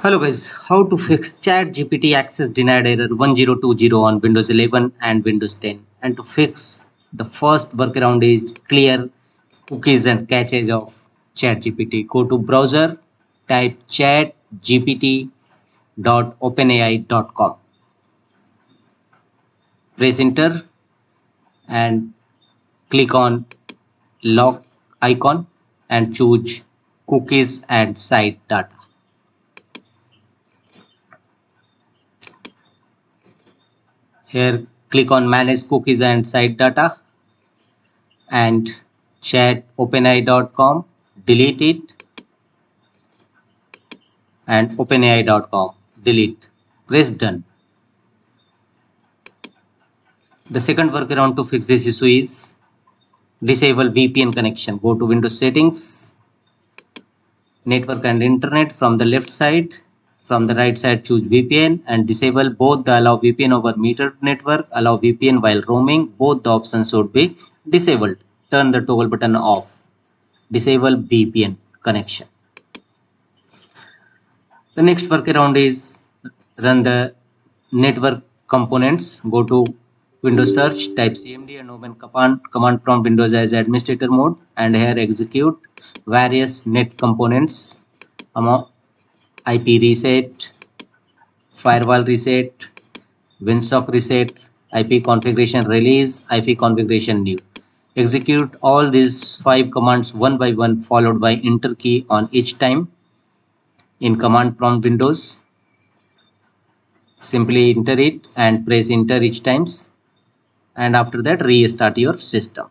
Hello guys, how to fix ChatGPT access denied error 1020 on Windows 11 and Windows 10. And to fix, the first workaround is clear cookies and caches of ChatGPT. Go to browser, type chatgpt.openai.com. Press enter and click on lock icon and choose cookies and site data. Here click on manage cookies and site data and chat openai.com, delete it and openai.com, delete. Press done. The second workaround to fix this issue is disable VPN connection. Go to Windows settings, network and internet from the left side. From the right side choose VPN and disable both the allow VPN over metered network, allow VPN while roaming. Both the options should be disabled. Turn the toggle button off. Disable VPN connection. The next workaround is run the network components. Go to Windows search, type cmd and open command prompt Windows as administrator mode, and here execute various net components among IP reset, firewall reset, WinSock reset, IP configuration release, IP configuration new. Execute all these 5 commands one by one, followed by enter key on each time in command prompt Windows. Simply enter it and press enter each times, and after that restart your system.